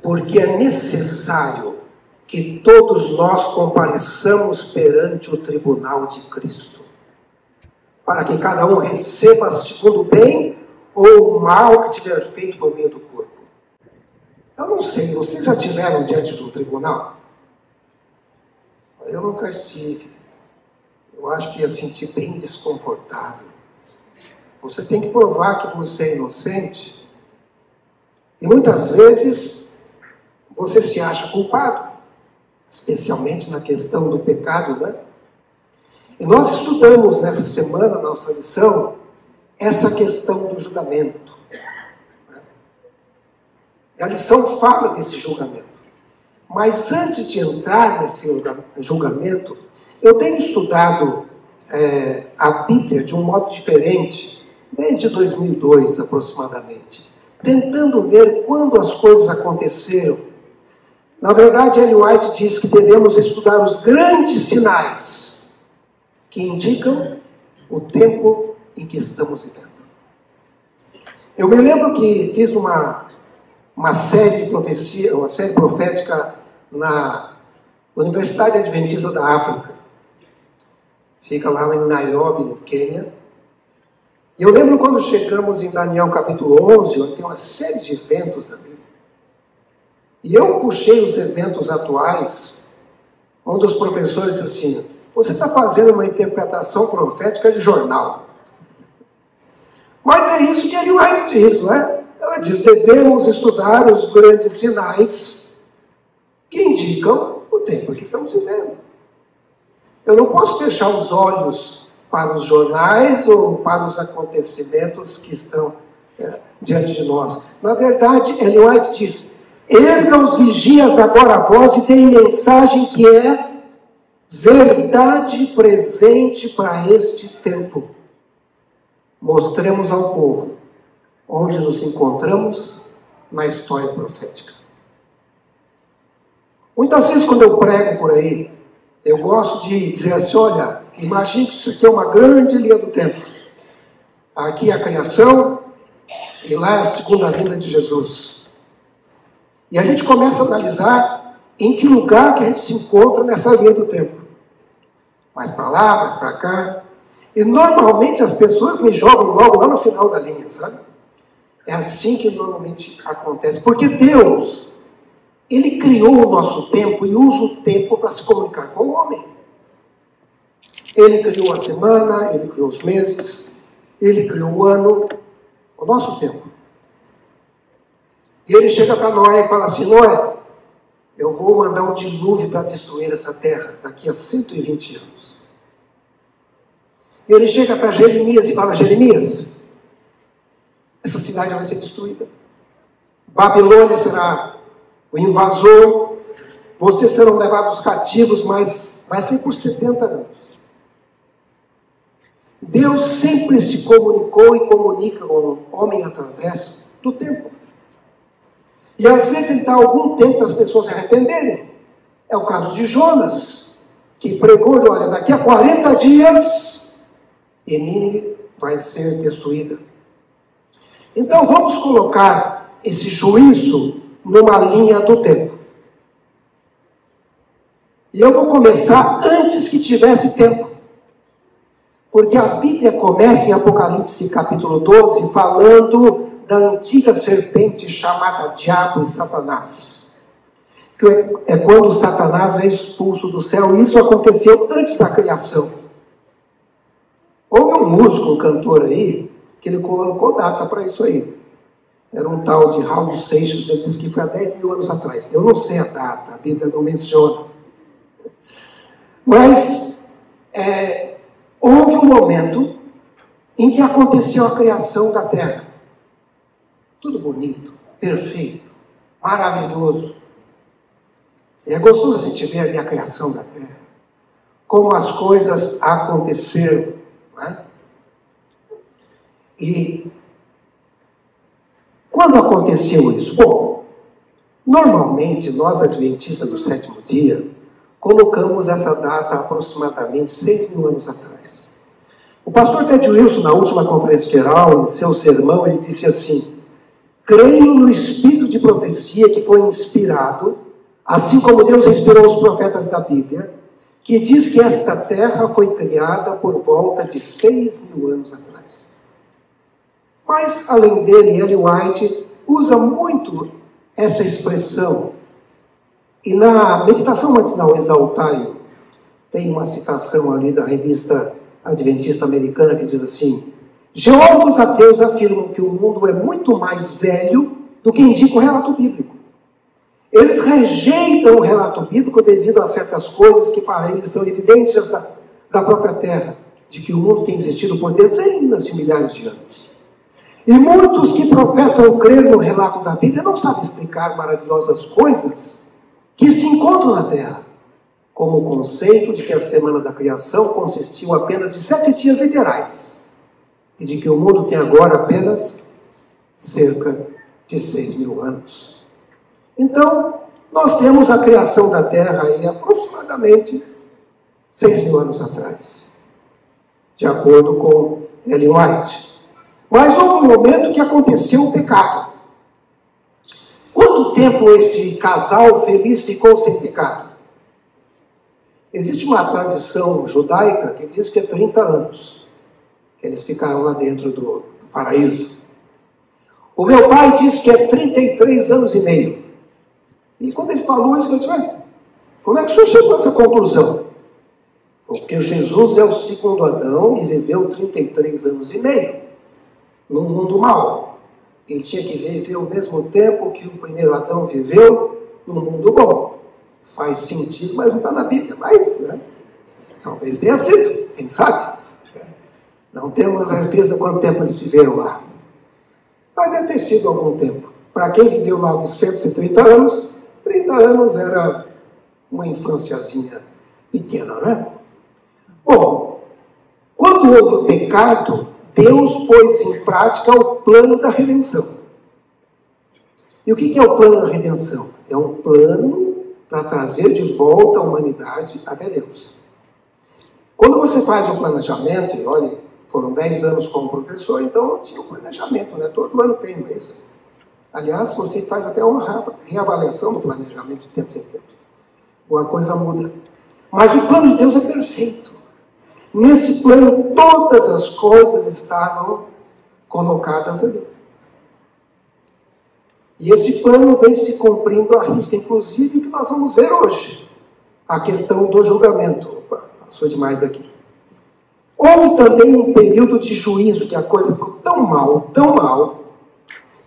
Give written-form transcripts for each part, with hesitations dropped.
porque é necessário que todos nós compareçamos perante o tribunal de Cristo, para que cada um receba segundo o bem ou o mal que tiver feito por meio do corpo. Eu não sei, vocês já estiveram diante de um tribunal? Eu nunca estive. Eu acho que ia sentir bem desconfortável. Você tem que provar que você é inocente. E muitas vezes você se acha culpado, especialmente na questão do pecado, né? E nós estudamos nessa semana, na nossa lição, essa questão do julgamento. E a lição fala desse julgamento. Mas antes de entrar nesse julgamento, eu tenho estudado a Bíblia de um modo diferente, desde 2002 aproximadamente, tentando ver quando as coisas aconteceram. Na verdade, Ellen White diz que devemos estudar os grandes sinais que indicam o tempo em que estamos vivendo. Eu me lembro que fiz uma série de profecia, uma série profética na Universidade Adventista da África. Fica lá em Nairobi, no Quênia. E eu lembro quando chegamos em Daniel capítulo 11, onde tem uma série de eventos ali. E eu puxei os eventos atuais, onde os professores disseram assim: você está fazendo uma interpretação profética de jornal. Mas é isso que a Ellen White diz, não é? Ela diz: devemos estudar os grandes sinais que indicam o tempo que estamos vivendo. Eu não posso fechar os olhos para os jornais ou para os acontecimentos que estão diante de nós. Na verdade, Ellen White diz: erga os vigias agora a voz e deem mensagem que é verdade presente para este tempo. Mostremos ao povo onde nos encontramos na história profética. Muitas vezes quando eu prego por aí, eu gosto de dizer assim: olha, imagine que isso aqui é uma grande linha do tempo. Aqui é a criação e lá é a segunda vinda de Jesus. E a gente começa a analisar em que lugar que a gente se encontra nessa linha do tempo. Mais para lá, mais para cá. E normalmente as pessoas me jogam logo lá no final da linha, sabe? É assim que normalmente acontece. Porque Deus, Ele criou o nosso tempo e usa o tempo para se comunicar com o homem. Ele criou a semana, Ele criou os meses, Ele criou o ano, o nosso tempo. E Ele chega para Noé e fala assim: Noé, eu vou mandar um dilúvio para destruir essa terra daqui a 120 anos. E Ele chega para Jeremias e fala: Jeremias, essa cidade vai ser destruída. Babilônia será o invasor, vocês serão levados cativos, mas vai ser por 70 anos. Deus sempre se comunicou e comunica com o homem através do tempo. E às vezes Ele dá algum tempo para as pessoas se arrependerem. É o caso de Jonas, que pregou: olha, daqui a 40 dias, Nínive vai ser destruída. Então vamos colocar esse juízo numa linha do tempo. E eu vou começar antes que tivesse tempo. Porque a Bíblia começa em Apocalipse capítulo 12 falando da antiga serpente chamada Diabo e Satanás. Que é quando Satanás é expulso do céu. E isso aconteceu antes da criação. Houve um músico, um cantor aí, que ele colocou data para isso aí. Era um tal de Raul Seixas, ele disse que foi há 10 mil anos atrás. Eu não sei a data, a Bíblia não menciona. Mas houve um momento em que aconteceu a criação da terra. Tudo bonito, perfeito, maravilhoso. E é gostoso a gente ver ali a criação da terra. Como as coisas aconteceram. Né? E quando aconteceu isso? Bom, normalmente nós adventistas do sétimo dia colocamos essa data aproximadamente 6 mil anos atrás. O pastor Ted Wilson, na última conferência geral, em seu sermão, ele disse assim: Creio no espírito de profecia que foi inspirado, assim como Deus inspirou os profetas da Bíblia, que diz que esta terra foi criada por volta de 6.000 anos atrás. Mas, além dele, Ellen White usa muito essa expressão. E na Meditação Matinal Exaltai, tem uma citação ali da revista Adventista Americana que diz assim: geólogos ateus afirmam que o mundo é muito mais velho do que indica o relato bíblico. Eles rejeitam o relato bíblico devido a certas coisas que para eles são evidências da própria Terra, de que o mundo tem existido por dezenas de milhares de anos. E muitos que professam crer no relato da Bíblia não sabem explicar maravilhosas coisas que se encontram na Terra, como o conceito de que a semana da criação consistiu apenas de 7 dias literais, e de que o mundo tem agora apenas cerca de 6.000 anos. Então, nós temos a criação da Terra aí aproximadamente 6.000 anos atrás, de acordo com Ellen White. Mas houve um momento que aconteceu o pecado. Quanto tempo esse casal feliz ficou sem pecado? Existe uma tradição judaica que diz que é 30 anos. Eles ficaram lá dentro do paraíso. O meu pai diz que é 33 anos e meio. E quando ele falou isso, eu disse: como é que o senhor chegou a essa conclusão? Porque Jesus é o segundo Adão e viveu 33 anos e meio no mundo mau. Ele tinha que viver o mesmo tempo que o primeiro Adão viveu no mundo bom. Faz sentido, mas não está na Bíblia. Mas, né? Talvez tenha sido, quem sabe? Não temos certeza quanto tempo eles viveram lá. Mas deve ter sido algum tempo. Para quem viveu 930 anos, 30 anos era uma infânciazinha pequena, né? Bom, quando houve o pecado, Deus pôs em prática o plano da redenção. E o que é o plano da redenção? É um plano para trazer de volta a humanidade até Deus. Quando você faz um planejamento, e olha, foram 10 anos como professor, então eu tinha um planejamento, né? Todo ano tem isso. Aliás, você faz até uma reavaliação do planejamento de tempos em tempos. Uma coisa muda. Mas o plano de Deus é perfeito. Nesse plano, todas as coisas estavam colocadas ali. E esse plano vem se cumprindo à risca, inclusive o que nós vamos ver hoje. A questão do julgamento. Opa, passou demais aqui. Houve também um período de juízo, que a coisa ficou tão mal,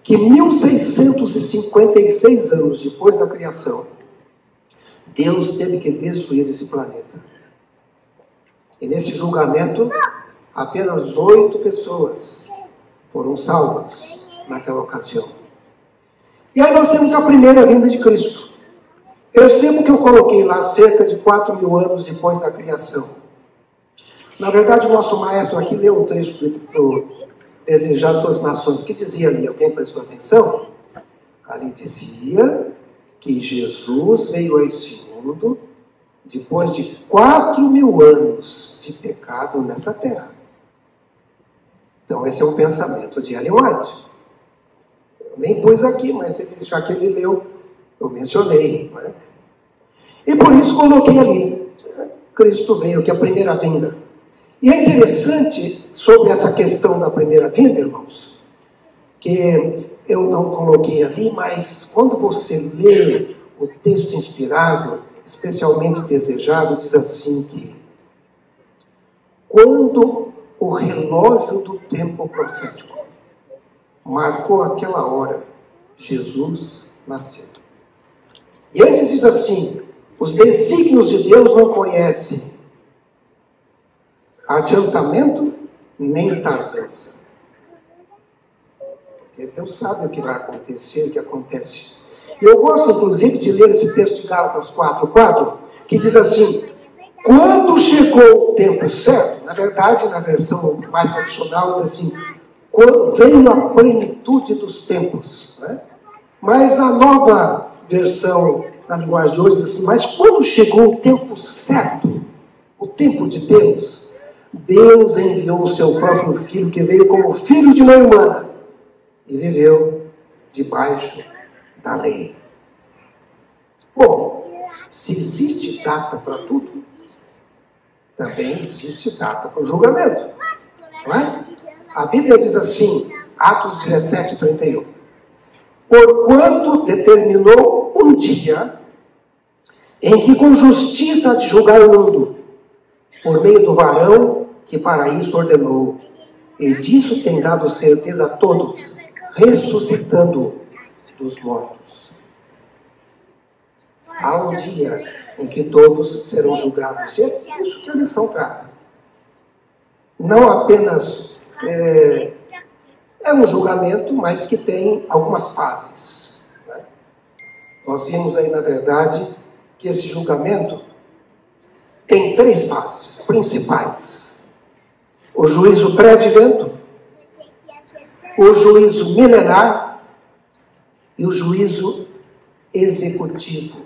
que 1656 anos depois da criação, Deus teve que destruir esse planeta. E nesse julgamento, apenas 8 pessoas foram salvas naquela ocasião. E aí nós temos a primeira vinda de Cristo. Percebo que eu coloquei lá cerca de 4.000 anos depois da criação. Na verdade, o nosso maestro aqui leu um trecho do Desejado das Nações, que dizia ali, alguém prestou atenção? Ali dizia que Jesus veio a esse mundo depois de 4.000 anos de pecado nessa terra. Então, esse é um pensamento de Ellen White. Eu nem pus aqui, mas já que ele leu, eu mencionei. Não é? E por isso coloquei ali. Cristo veio, que é a primeira vinda. E é interessante sobre essa questão da primeira vinda, irmãos, que eu não coloquei ali, mas quando você lê o texto inspirado, especialmente Desejado, diz assim que quando o relógio do tempo profético marcou aquela hora, Jesus nasceu. E antes diz assim, os desígnios de Deus não conhecem adiantamento nem tardança. Porque Deus sabe o que vai acontecer, o que acontece. E eu gosto, inclusive, de ler esse texto de Gálatas 4:4, que diz assim, quando chegou o tempo certo, na verdade, na versão mais tradicional, diz assim, quando veio a plenitude dos tempos. Né? Mas na nova versão, na linguagem de hoje, diz assim, mas quando chegou o tempo certo, o tempo de Deus, Deus enviou o seu próprio Filho, que veio como filho de mãe humana, e viveu debaixo da lei. Bom, se existe data para tudo, também existe data para o julgamento. Não é? A Bíblia diz assim, Atos 17, 31. Porquanto determinou um dia em que com justiça há de julgar o mundo, por meio do varão que para isso ordenou. E disso tem dado certeza a todos, ressuscitando dos mortos. Há um dia em que todos serão julgados. E é isso que a lição trata. Não apenas é um julgamento, mas que tem algumas fases. Né? Nós vimos aí, na verdade, que esse julgamento tem 3 fases principais. O juízo pré-advento, o juízo milenar e o juízo executivo.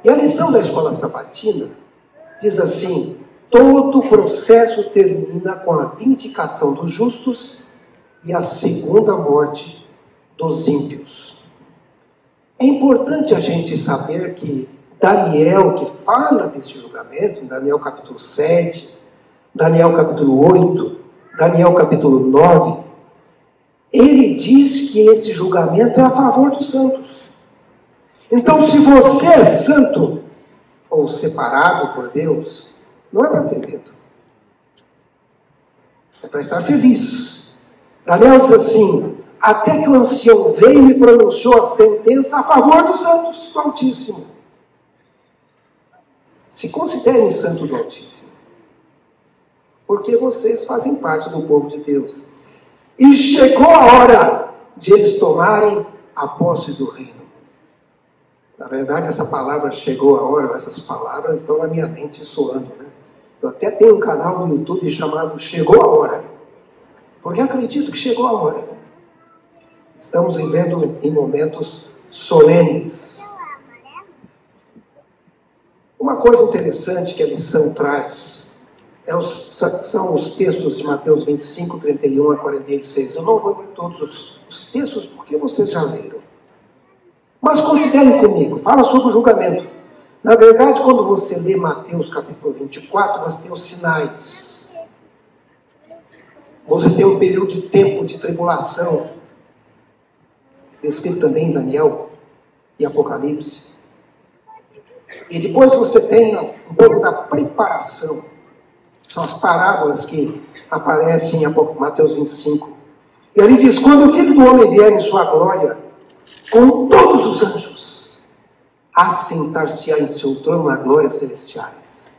E a lição da escola sabatina diz assim: todo o processo termina com a vindicação dos justos e a segunda morte dos ímpios. É importante a gente saber que Daniel, que fala desse julgamento, em Daniel capítulo 7, Daniel capítulo 8, Daniel capítulo 9, ele diz que esse julgamento é a favor dos santos. Então, se você é santo ou separado por Deus, não é para ter medo. É para estar feliz. Daniel diz assim: até que o ancião veio e me pronunciou a sentença a favor dos santos do Altíssimo. Se considerem santo do Altíssimo, porque vocês fazem parte do povo de Deus. E chegou a hora de eles tomarem a posse do reino. Na verdade, essa palavra chegou a hora, essas palavras estão na minha mente soando, né? Eu até tenho um canal no YouTube chamado Chegou a Hora, porque acredito que chegou a hora. Estamos vivendo em momentos solenes. Uma coisa interessante que a lição traz são os textos de Mateus 25, 31 a 46. Eu não vou ler todos os textos porque vocês já leram. Mas considerem comigo, fala sobre o julgamento. Na verdade, quando você lê Mateus capítulo 24, você tem os sinais. Você tem um período de tempo de tribulação, descrito também em Daniel e Apocalipse. E depois você tem um pouco da preparação. São as parábolas que aparecem em Mateus 25. E ali diz: quando o Filho do Homem vier em sua glória, com todos os anjos, assentar-se-á em seu trono na glória celestiais.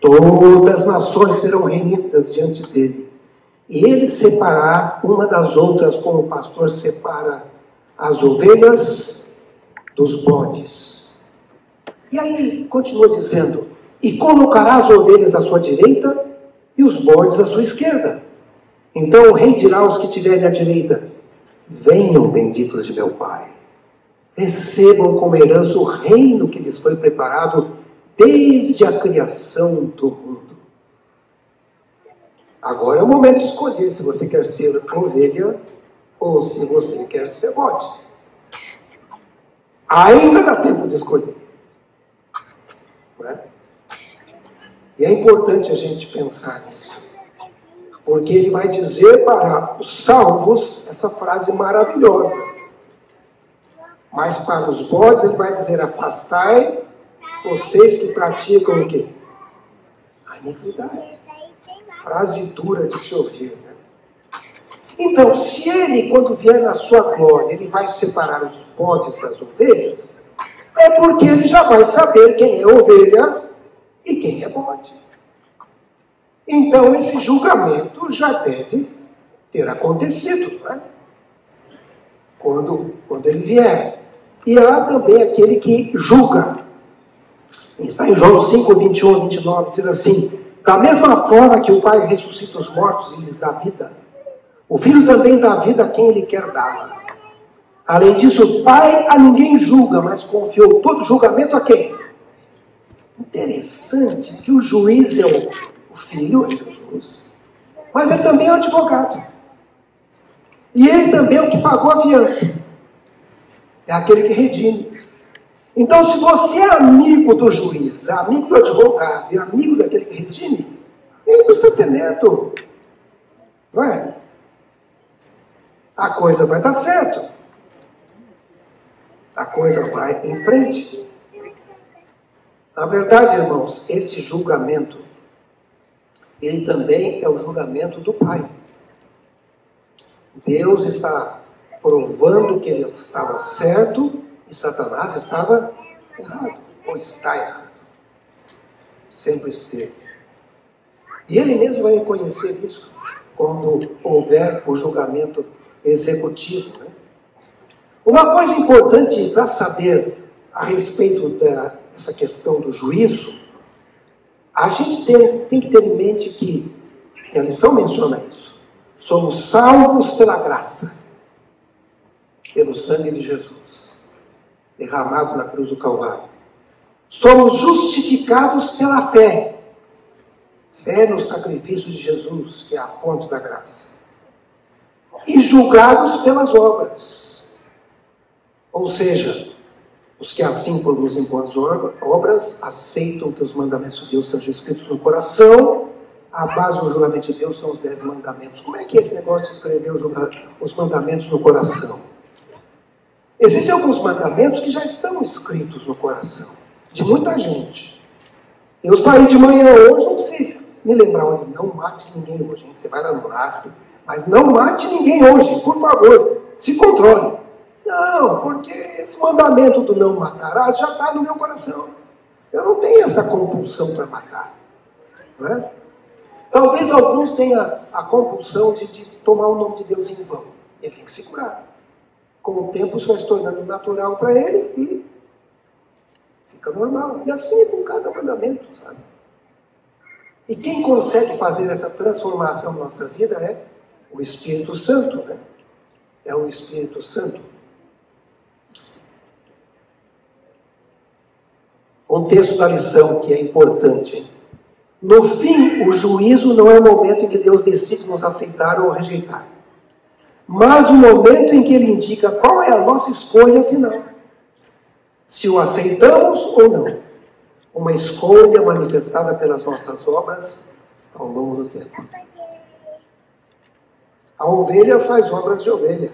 Todas as nações serão reunidas diante dele. E ele separará uma das outras, como o pastor separa as ovelhas dos bodes. E aí continua dizendo: e colocará as ovelhas à sua direita e os bodes à sua esquerda. Então o rei dirá aos que tiverem à direita: venham, benditos de meu Pai, recebam como herança o reino que lhes foi preparado desde a criação do mundo. Agora é o momento de escolher se você quer ser ovelha ou se você quer ser bode. Ainda dá tempo de escolher. Não é? E é importante a gente pensar nisso. Porque ele vai dizer para os salvos essa frase maravilhosa. Mas para os bodes ele vai dizer: afastai vocês que praticam o quê? A iniquidade. Frase dura de se ouvir, né? Então, se ele, quando vier na sua glória, ele vai separar os bodes das ovelhas, é porque ele já vai saber quem é ovelha e quem é bode. Então, esse julgamento já deve ter acontecido, né? Quando ele vier. E há também aquele que julga. Está em João 5, 21 e 29, diz assim: da mesma forma que o Pai ressuscita os mortos e lhes dá vida, o Filho também dá vida a quem ele quer dá-la. Além disso, o Pai a ninguém julga, mas confiou todo julgamento a quem? Interessante que o juiz é o Filho, é Jesus, mas ele também é o advogado. E ele também é o que pagou a fiança. É aquele que redime. Então, se você é amigo do juiz, amigo do advogado e amigo daquele que redime, ele precisa ter medo. Não é? A coisa vai dar certo. A coisa vai em frente. Na verdade, irmãos, esse julgamento, ele também é o julgamento do Pai. Deus está provando que ele estava certo e Satanás estava errado, ou está errado. Sempre esteve. E ele mesmo vai reconhecer isso quando houver o julgamento executivo. Né? Uma coisa importante para saber a respeito dessa questão do juízo, a gente tem que ter em mente que, e a lição menciona isso, somos salvos pela graça, pelo sangue de Jesus, derramado na cruz do Calvário. Somos justificados pela fé. Fé no sacrifício de Jesus, que é a fonte da graça. E julgados pelas obras. Ou seja, os que assim produzem boas obras, aceitam que os mandamentos de Deus sejam escritos no coração. A base do julgamento de Deus são os 10 mandamentos. Como é que é esse negócio de escrever os mandamentos no coração? Existem alguns mandamentos que já estão escritos no coração, de muita gente. Eu saí de manhã hoje, não sei me lembrar, olha, não mate ninguém hoje, hein? Você vai lá no RASP, mas não mate ninguém hoje, por favor, se controle. Não, porque esse mandamento do não matarás já está no meu coração. Eu não tenho essa compulsão para matar. Não é? Talvez alguns tenham a compulsão de tomar o nome de Deus em vão. Ele tem que se curar. Com o tempo isso vai se tornando natural para ele e fica normal. E assim é com cada mandamento, sabe? E quem consegue fazer essa transformação na nossa vida é o Espírito Santo, né? É o Espírito Santo. O texto da lição que é importante, hein? No fim, o juízo não é o momento em que Deus decide nos aceitar ou rejeitar, mas o momento em que Ele indica qual é a nossa escolha final. Se o aceitamos ou não. Uma escolha manifestada pelas nossas obras ao longo do tempo. A ovelha faz obras de ovelha.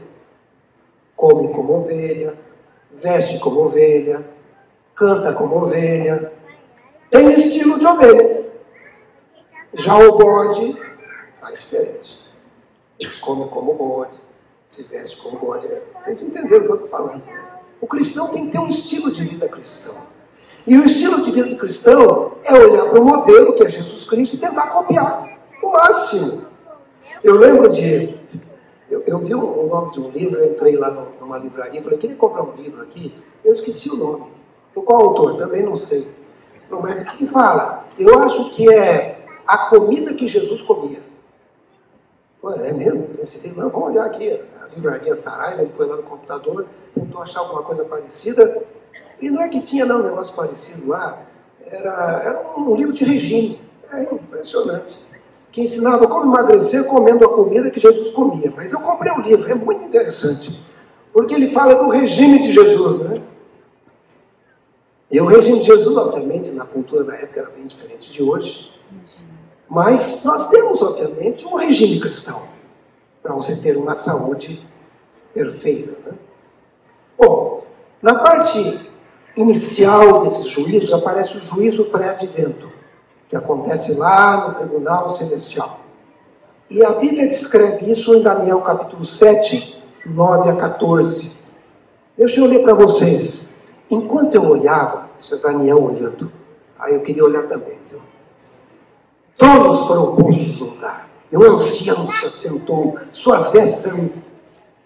Come como ovelha, veste como ovelha, canta como ovelha, tem estilo de ovelha. Já o bode é diferente. Ele come como bode, se veste como bode. Vocês entenderam o que eu estou falando? O cristão tem que ter um estilo de vida cristão. E o estilo de vida cristão é olhar para o modelo, que é Jesus Cristo, e tentar copiar o máximo. Eu lembro de... Eu vi o nome de um livro, eu entrei lá numa livraria, falei, queria comprar um livro aqui, eu esqueci o nome. Falei, qual autor? Também não sei. Falei, mas o que fala? Eu acho que é a comida que Jesus comia. Falei, é mesmo? Esse livro, não, vamos olhar aqui. A livraria Saraiva, ele foi lá no computador, tentou achar alguma coisa parecida, e não é que tinha não, um negócio parecido lá, era um livro de regime. É impressionante. Que ensinava como emagrecer comendo a comida que Jesus comia. Mas eu comprei o livro, é muito interessante. Porque ele fala do regime de Jesus, né? E o regime de Jesus, obviamente, na cultura da época era bem diferente de hoje. Mas nós temos, obviamente, um regime cristão. Para você ter uma saúde perfeita, né? Bom, na parte inicial desses juízos, aparece o juízo pré-advento, que acontece lá no tribunal celestial. E a Bíblia descreve isso em Daniel capítulo 7, 9 a 14. Deixa eu ler para vocês. Enquanto eu olhava, isso é Daniel olhando, aí eu queria olhar também, viu? Todos foram postos no lugar. E o ancião se assentou, suas vestes eram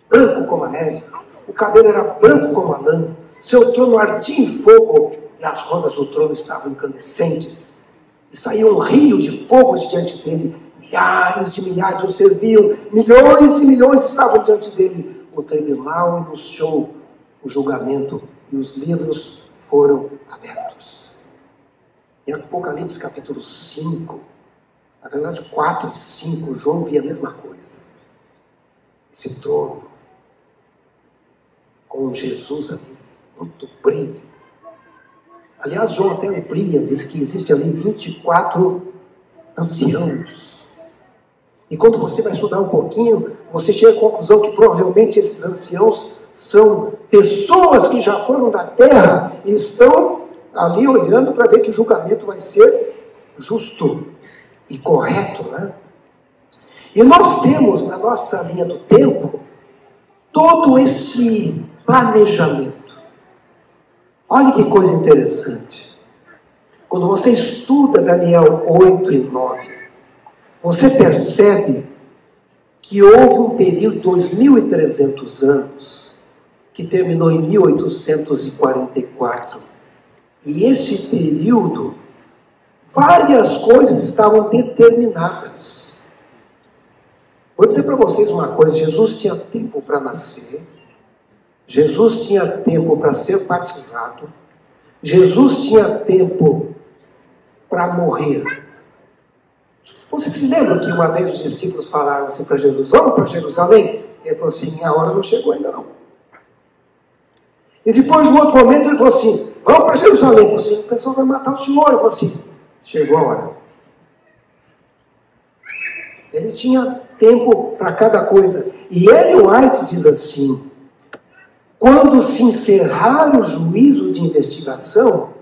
branco como a neve, o cabelo era branco como a lã, seu trono ardia em fogo, e as rodas do trono estavam incandescentes. E saiu um rio de fogo diante dele. Milhares de milhares o serviam. Milhões e milhões estavam diante dele. O tribunal anunciou o julgamento e os livros foram abertos. Em Apocalipse capítulo 5, na verdade 4 e 5, João via a mesma coisa. esse trono, com Jesus ali, muito brilho. Aliás, João até amplia, diz que existe ali 24 anciãos. E quando você vai estudar um pouquinho, você chega à conclusão que provavelmente esses anciãos são pessoas que já foram da terra e estão ali olhando para ver que o julgamento vai ser justo e correto, né? E nós temos na nossa linha do tempo todo esse planejamento. Olha que coisa interessante. Quando você estuda Daniel 8 e 9, você percebe que houve um período de 2.300 anos, que terminou em 1844. E esse período, várias coisas estavam determinadas. Vou dizer para vocês uma coisa: Jesus tinha tempo para nascer, Jesus tinha tempo para ser batizado, Jesus tinha tempo para morrer. Você se lembra que uma vez os discípulos falaram assim para Jesus: vamos para Jerusalém? Ele falou assim: minha hora não chegou ainda não. E depois, no outro momento, ele falou assim: vamos para Jerusalém. Ele falou assim: o pessoal vai matar o Senhor. Ele falou assim: chegou a hora. Ele tinha tempo para cada coisa. E Ellen White diz assim: quando se encerrar o juízo de investigação,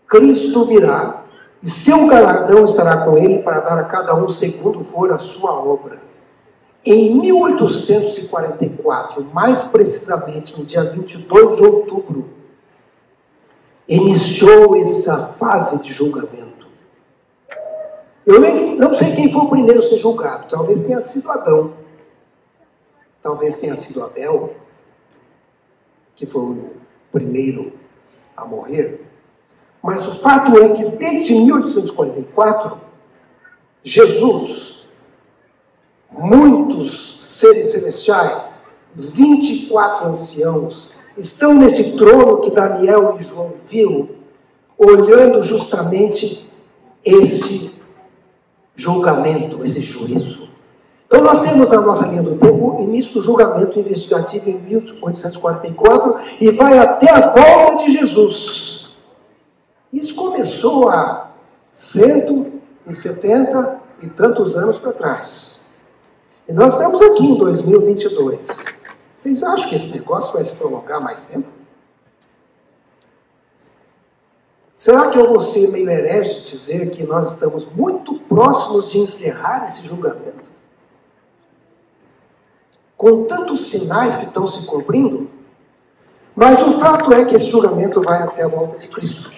Cristo virá e seu galardão estará com ele para dar a cada um segundo for a sua obra. Em 1844, mais precisamente no dia 22 de outubro, iniciou essa fase de julgamento. Eu não sei quem foi o primeiro a ser julgado. Talvez tenha sido Adão. Talvez tenha sido Abel, que foi o primeiro a morrer. Mas o fato é que desde 1844, Jesus, muitos seres celestiais, 24 anciãos, estão nesse trono que Daniel e João viu, olhando justamente esse julgamento, esse juízo. Então nós temos na nossa linha do tempo o início do julgamento investigativo em 1844 e vai até a volta de Jesus. Isso começou há 170 e tantos anos para trás. E nós estamos aqui em 2022. Vocês acham que esse negócio vai se prolongar mais tempo? Será que eu vou ser meio herege dizer que nós estamos muito próximos de encerrar esse julgamento? Com tantos sinais que estão se cumprindo? Mas o fato é que esse julgamento vai até a volta de Cristo.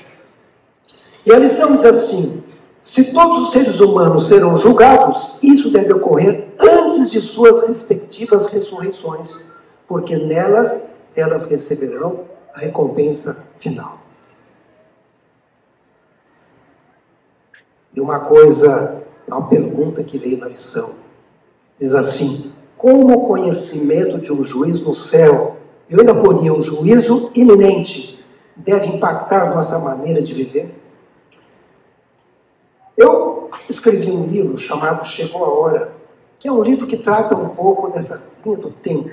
E a lição diz assim: se todos os seres humanos serão julgados, isso deve ocorrer antes de suas respectivas ressurreições, porque nelas elas receberão a recompensa final. E uma pergunta que veio na lição, diz assim: como o conhecimento de um juiz no céu, eu ainda poria um juízo iminente, deve impactar nossa maneira de viver? Eu escrevi um livro chamado Chegou a Hora, que é um livro que trata um pouco dessa linha do tempo.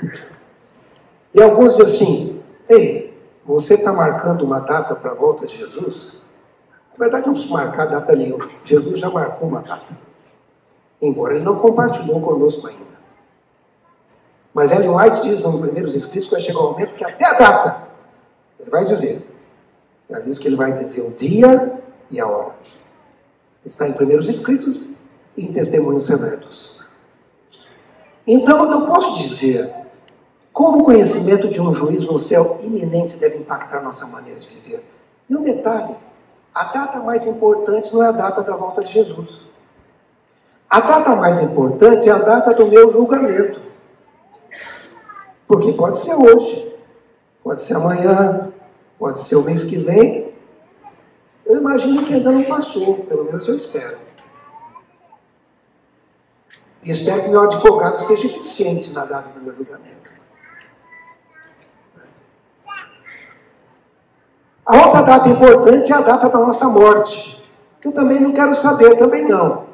E alguns dizem assim: ei, você está marcando uma data para a volta de Jesus? Na verdade, não precisa marcar data nenhuma. Jesus já marcou uma data, embora ele não compartilhou conosco ainda. Mas Ellen White diz nos primeiros escritos que vai chegar o momento que até a data ele vai dizer. Ela diz que ele vai dizer o dia e a hora. Está em primeiros escritos e em testemunhos seletos. Então, eu posso dizer como o conhecimento de um juízo no céu iminente deve impactar nossa maneira de viver. E um detalhe: a data mais importante não é a data da volta de Jesus. A data mais importante é a data do meu julgamento. Porque pode ser hoje, pode ser amanhã, pode ser o mês que vem. Eu imagino que ainda não passou, pelo menos eu espero. E espero que meu advogado seja eficiente na data do meu julgamento. A outra data importante é a data da nossa morte, que eu também não quero saber, também não.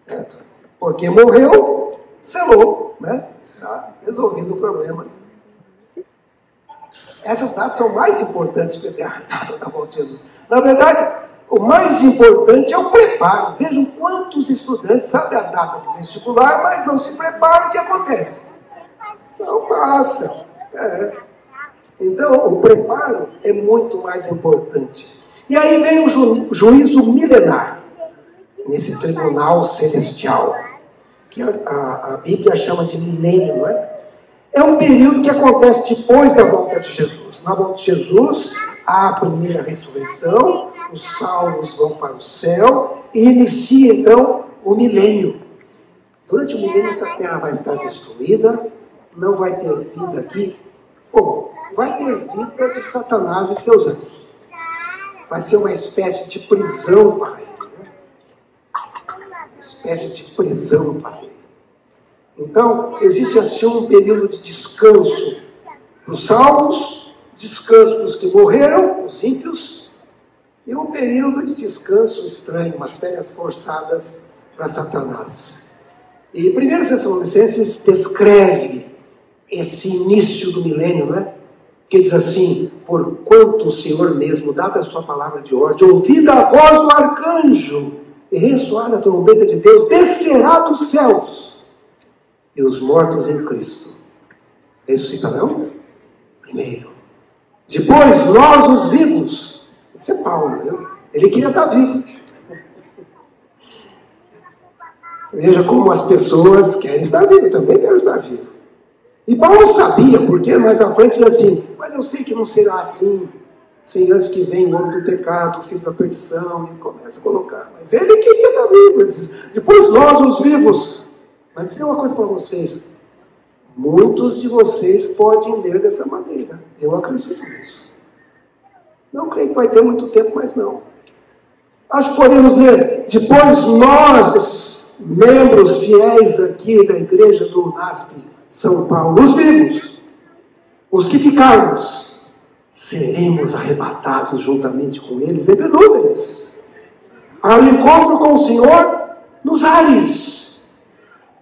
Né? Porque morreu, selou. Né? Está resolvido o problema. Essas datas são mais importantes que a data da volta de Jesus. Na verdade, o mais importante é o preparo. Vejam quantos estudantes sabem a data do vestibular, mas não se preparam. O que acontece? Não passa. Então, o preparo é muito mais importante. E aí vem o juízo milenar, nesse tribunal celestial, que a Bíblia chama de milênio, não é? É um período que acontece depois da volta de Jesus. Na volta de Jesus, há a primeira ressurreição, os salvos vão para o céu e inicia então o milênio. Durante o milênio essa terra vai estar destruída, não vai ter vida aqui. Bom, vai ter vida de Satanás e seus anjos. Vai ser uma espécie de prisão para ele. Uma espécie de prisão para ele. Então, existe assim um período de descanso para os salvos, descanso para os que morreram, os ímpios, e um período de descanso estranho, umas férias forçadas para Satanás. E 1 Tessalonicenses descreve esse início do milênio, né? Que diz assim: porquanto o Senhor mesmo, dada a sua palavra de ordem, ouvida a voz do arcanjo e ressoar a trombeta de Deus, descerá dos céus, e os mortos em Cristo ressuscitarão primeiro. Depois, nós os vivos. Esse é Paulo, né? Ele queria estar vivo. Veja como as pessoas querem estar vivas, eu também quero estar vivo. E Paulo sabia, porque mais à frente diz assim: mas eu sei que não será assim, sem antes que venha o homem do pecado, o filho da perdição, e começa a colocar. Mas ele queria estar vivo, ele diz, depois nós os vivos. Mas isso é uma coisa para vocês. Muitos de vocês podem ler dessa maneira. Eu acredito nisso. Não creio que vai ter muito tempo, mas não. Acho que podemos ler. Depois nós, esses membros fiéis aqui da igreja do NASP São Paulo, os vivos, os que ficarmos, seremos arrebatados juntamente com eles entre nuvens, para o encontro com o Senhor nos ares.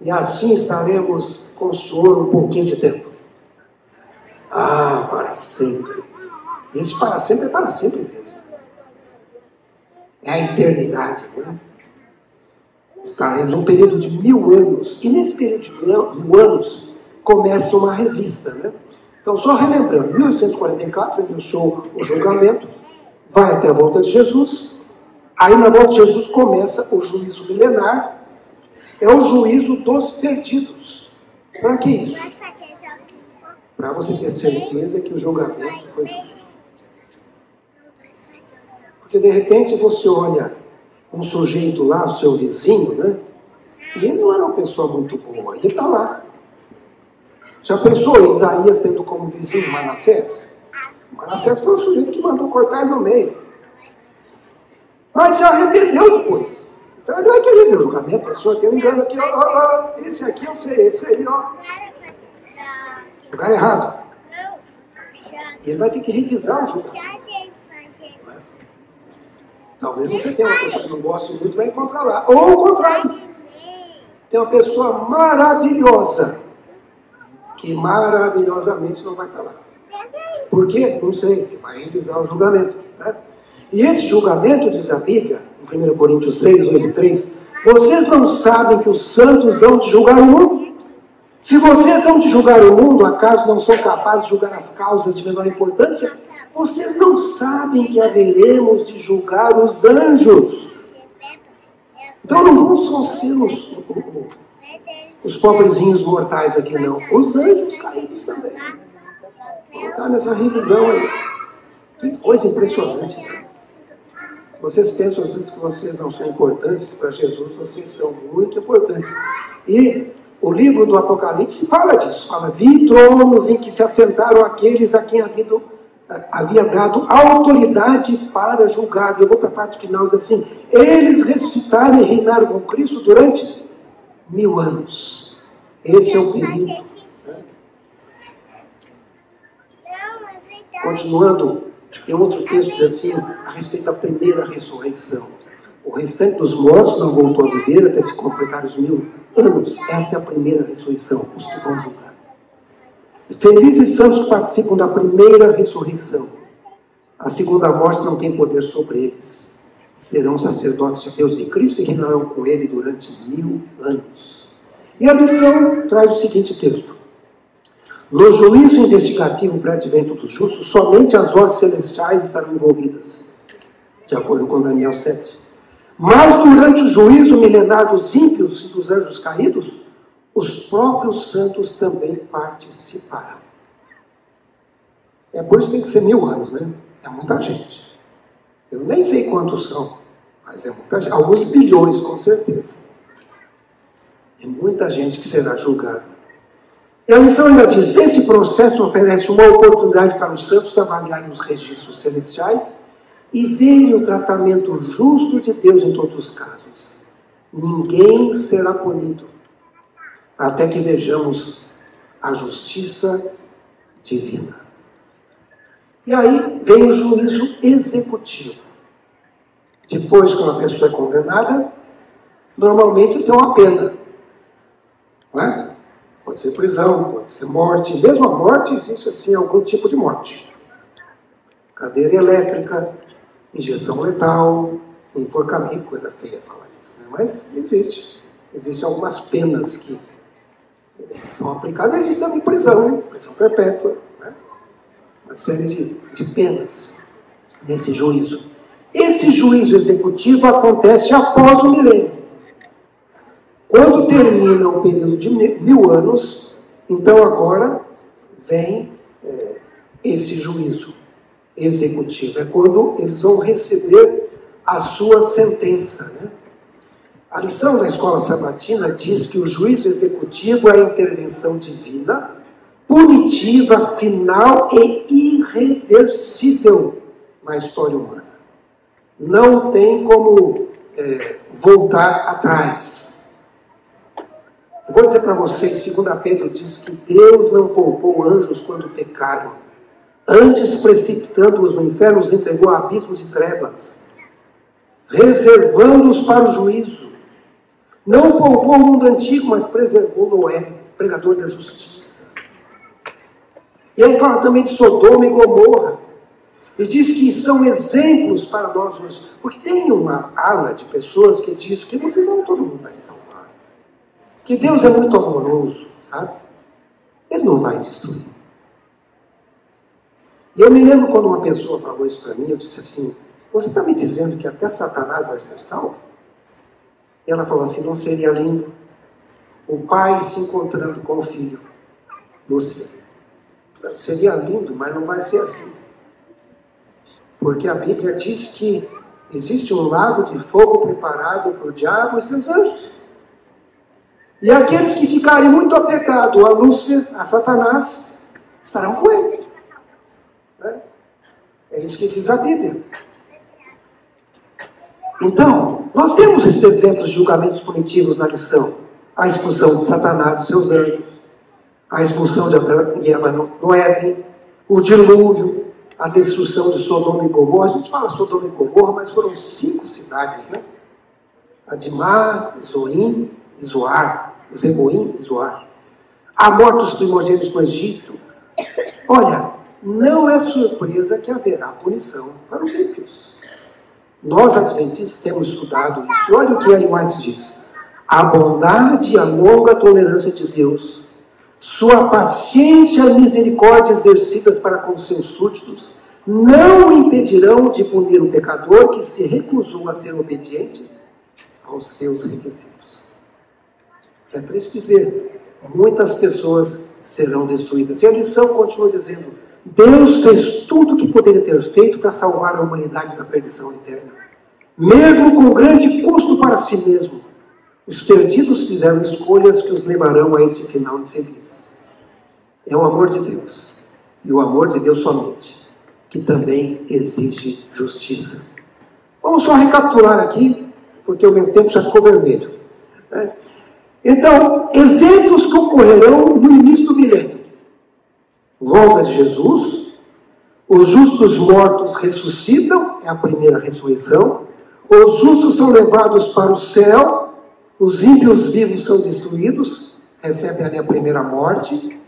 E assim estaremos com o Senhor um pouquinho de tempo. Ah, para sempre. Esse para sempre é para sempre mesmo. É a eternidade, né? Estaremos um período de 1000 anos. E nesse período de 1000 anos, começa uma revista, né? Então, só relembrando, 1844 iniciou o julgamento, vai até a volta de Jesus. Aí, na volta de Jesus, começa o juízo milenar. É o juízo dos perdidos. Para que isso? Para você ter certeza que o julgamento foi justo. Porque de repente você olha um sujeito lá, o seu vizinho, né? E ele não era uma pessoa muito boa, ele está lá. Já pensou Isaías tendo como vizinho Manassés? Manassés foi o sujeito que mandou cortar ele no meio. Mas se arrependeu depois. Então ele vai querer ver o julgamento, a pessoa tem um engano aqui, ó, esse aqui eu sei, esse aí, ó. Lugar errado. E ele vai ter que revisar o julgamento. Talvez você tenha uma pessoa que não gosta muito, vai encontrar lá. Ou o contrário. Tem uma pessoa maravilhosa, que maravilhosamente não vai estar lá. Por quê? Não sei. Vai revisar o julgamento, né? E esse julgamento, diz a Bíblia, em 1 Coríntios 6, 2 e 3, vocês não sabem que os santos hão de julgar o mundo? Se vocês hão de julgar o mundo, acaso não são capazes de julgar as causas de menor importância? Vocês não sabem que haveremos de julgar os anjos? Então não vão só ser os pobrezinhos mortais aqui, não. Os anjos caídos também. Vão estar nessa revisão aí. Que coisa impressionante, né? Vocês pensam às vezes que vocês não são importantes para Jesus, vocês são muito importantes. E o livro do Apocalipse fala disso, fala: vi tronos em que se assentaram aqueles a quem havia dado autoridade para julgar. Eu vou para a parte final, diz assim: eles ressuscitaram e reinaram com Cristo durante 1000 anos. Esse é o período. Né? Continuando. Tem outro texto que diz assim, a respeito da primeira ressurreição. O restante dos mortos não voltou a viver até se completar os 1000 anos. Esta é a primeira ressurreição, os que vão julgar. Felizes e santos que participam da primeira ressurreição. A segunda morte não tem poder sobre eles. Serão sacerdotes de Deus e Cristo e reinarão com ele durante 1000 anos. E a lição traz o seguinte texto. No juízo investigativo pré-advento dos justos, somente as hostes celestiais estarão envolvidas, de acordo com Daniel 7. Mas durante o juízo milenar dos ímpios e dos anjos caídos, os próprios santos também participarão. É por isso que tem que ser 1000 anos, né? É muita gente. Eu nem sei quantos são, mas é muita gente. Alguns bilhões, com certeza. É muita gente que será julgada. E a lição ainda diz, esse processo oferece uma oportunidade para os santos avaliarem os registros celestiais e verem o tratamento justo de Deus em todos os casos. Ninguém será punido até que vejamos a justiça divina. E aí vem o juízo executivo. Depois que uma pessoa é condenada, normalmente tem uma pena. Não é? Pode ser prisão, pode ser morte. Mesmo a morte, existe assim algum tipo de morte. Cadeira elétrica, injeção letal, enforcamento, coisa feia falar disso, né? Mas existe. Existem algumas penas que são aplicadas. Existe também prisão perpétua, né? Uma série de penas nesse juízo. Esse juízo executivo acontece após o milênio. Quando termina o período de 1000 anos, então agora vem esse juízo executivo. É quando eles vão receber a sua sentença, né? A lição da escola sabatina diz que o juízo executivo é a intervenção divina, punitiva, final e irreversível na história humana. Não tem como voltar atrás. Eu vou dizer para vocês, 2 Pedro diz que Deus não poupou anjos quando pecaram. Antes, precipitando-os no inferno, os entregou a abismo de trevas, reservando-os para o juízo. Não poupou o mundo antigo, mas preservou Noé, pregador da justiça. E aí fala também de Sodoma e Gomorra. E diz que são exemplos para nós hoje. Porque tem uma ala de pessoas que diz que no final todo mundo vai se salvar. Que Deus é muito amoroso, sabe? Ele não vai destruir. E eu me lembro quando uma pessoa falou isso para mim, eu disse assim, você está me dizendo que até Satanás vai ser salvo? E ela falou assim, não seria lindo o pai se encontrando com o filho, Lúcifer? Seria lindo, mas não vai ser assim. Porque a Bíblia diz que existe um lago de fogo preparado para o diabo e seus anjos. E aqueles que ficarem muito apegados a Lúcifer, a Satanás, estarão com ele. É isso que diz a Bíblia. Então, nós temos esses exemplos de julgamentos punitivos na lição. A expulsão de Satanás e seus anjos, a expulsão de Adão e Eva no Éden, o dilúvio, a destruição de Sodoma e Gomorra. A gente fala Sodoma e Gomorra, mas foram 5 cidades, né? Adimá, Zoim e Zoar. Zeboim e Zoar. A morte dos primogênitos no Egito. Olha, não é surpresa que haverá punição para os ímpios. Nós, adventistas, temos estudado isso. Olha o que Ellen White diz. A bondade e a longa tolerância de Deus, sua paciência e misericórdia exercidas para com seus súditos, não impedirão de punir o pecador que se recusou a ser obediente aos seus requisitos. É triste dizer, muitas pessoas serão destruídas. E a lição continua dizendo, Deus fez tudo o que poderia ter feito para salvar a humanidade da perdição eterna. Mesmo com grande custo para si mesmo, os perdidos fizeram escolhas que os levarão a esse final infeliz. É o amor de Deus, e o amor de Deus somente, que também exige justiça. Vamos só recapitular aqui, porque o meu tempo já ficou vermelho. Então, eventos que ocorrerão no início do milênio. Volta de Jesus, os justos mortos ressuscitam, é a primeira ressurreição, os justos são levados para o céu, os ímpios vivos são destruídos, recebem ali a primeira morte,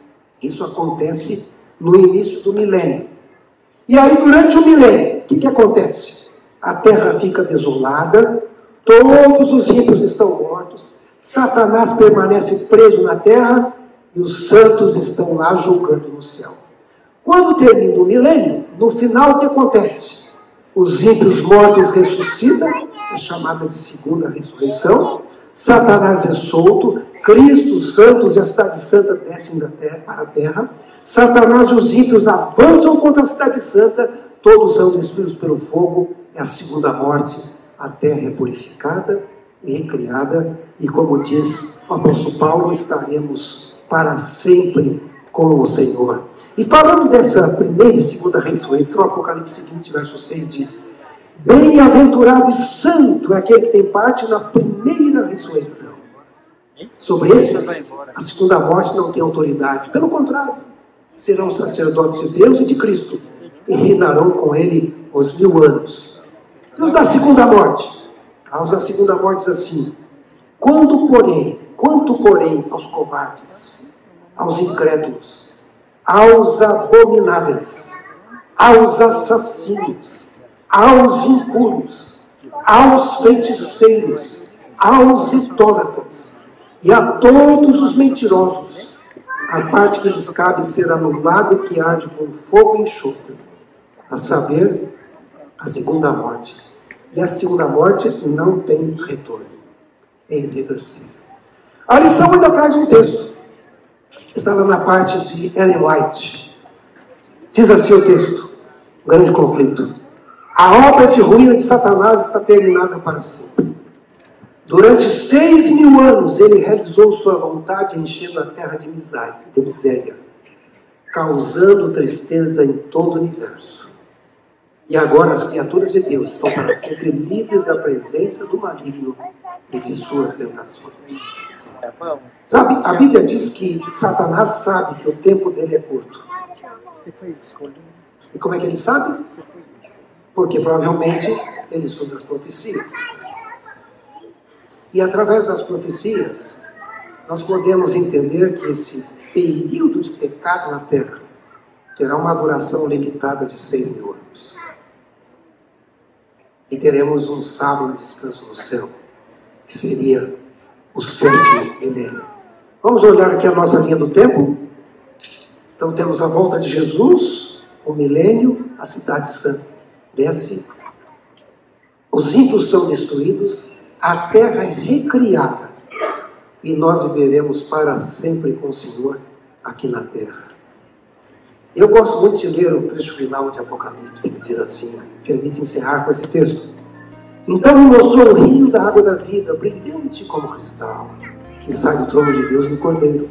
Isso acontece no início do milênio. E aí, durante o milênio, o que acontece? A terra fica desolada, todos os ímpios estão mortos, Satanás permanece preso na terra e os santos estão lá julgando no céu. Quando termina o milênio, no final o que acontece? Os ímpios mortos ressuscitam, é chamada de segunda ressurreição, Satanás é solto, Cristo, os santos e a cidade santa descem para a terra, Satanás e os ímpios avançam contra a cidade santa, todos são destruídos pelo fogo, é a segunda morte, a terra é purificada e recriada, e como diz o apóstolo Paulo, estaremos para sempre com o Senhor. E falando dessa primeira e segunda ressurreição, Apocalipse 20, verso 6 diz: bem-aventurado e santo é aquele que tem parte na primeira ressurreição. Sobre esses, a segunda morte não tem autoridade. Pelo contrário, serão sacerdotes de Deus e de Cristo, e reinarão com ele os 1000 anos. E os da segunda morte? Os da segunda morte diz assim: quanto porém aos covardes, aos incrédulos, aos abomináveis, aos assassinos, aos impuros, aos feiticeiros, aos idólatras e a todos os mentirosos, a parte que lhes cabe será no lago que arde com fogo e enxofre, a saber, a segunda morte. E a segunda morte não tem retorno, é irreversível. A lição ainda traz um texto, está lá na parte de Ellen White. Diz assim o texto, grande conflito: a obra de ruína de Satanás está terminada para sempre. Durante 6.000 anos ele realizou sua vontade, enchendo a terra de miséria, causando tristeza em todo o universo. E agora as criaturas de Deus estão para sempre livres da presença do maligno e de suas tentações. Sabe, a Bíblia diz que Satanás sabe que o tempo dele é curto. E como é que ele sabe? Porque provavelmente ele estuda as profecias. E através das profecias, nós podemos entender que esse período de pecado na terra terá uma duração limitada de 6.000 anos. E teremos um sábado de descanso no céu, que seria o 7º milênio. Vamos olhar aqui a nossa linha do tempo? Então temos a volta de Jesus, o milênio, a cidade santa desce, os ímpios são destruídos, a terra é recriada e nós viveremos para sempre com o Senhor aqui na terra. Eu gosto muito de ler o trecho final de Apocalipse, que diz assim, permite encerrar com esse texto. Então me mostrou o rio da água da vida, brilhante como cristal, que sai do trono de Deus no Cordeiro.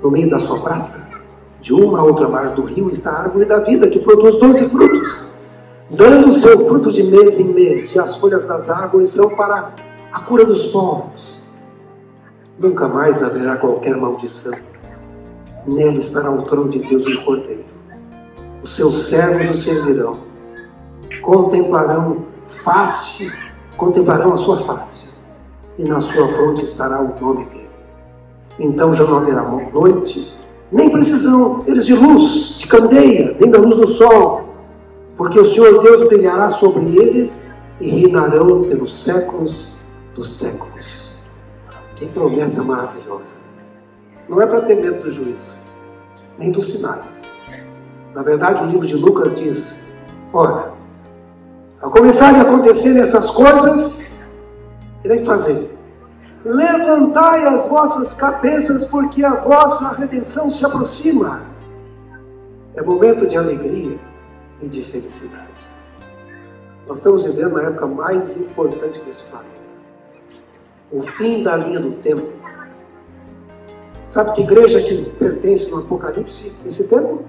No meio da sua praça, de uma a outra margem do rio, está a árvore da vida, que produz 12 frutos, dando seu fruto de mês em mês, e as folhas das árvores são para a cura dos povos. Nunca mais haverá qualquer maldição. Nele estará o trono de Deus e o Cordeiro. Os seus servos o servirão. Contemplarão a sua face, e na sua fronte estará o nome dele. Então já não haverá noite, nem precisam eles de luz, de candeia, nem da luz do sol, porque o Senhor Deus brilhará sobre eles e reinarão pelos séculos dos séculos. Que promessa maravilhosa! Não é para ter medo do juízo, nem dos sinais. Na verdade, o livro de Lucas diz: ora, ao começarem a acontecer essas coisas, o que tem que fazer? Levantai as vossas cabeças, porque a vossa redenção se aproxima. É momento de alegria e de felicidade. Nós estamos vivendo a época mais importante desse planeta. O fim da linha do tempo. Sabe que igreja que pertence no Apocalipse nesse tempo?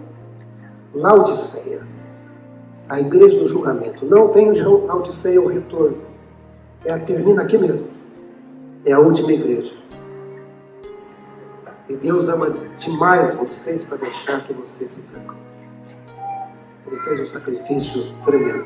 Laodiceia. A igreja do julgamento. Não tem Laodiceia o retorno. Termina aqui mesmo. É a última igreja. E Deus ama demais vocês para deixar que vocês se percam. Ele fez um sacrifício tremendo.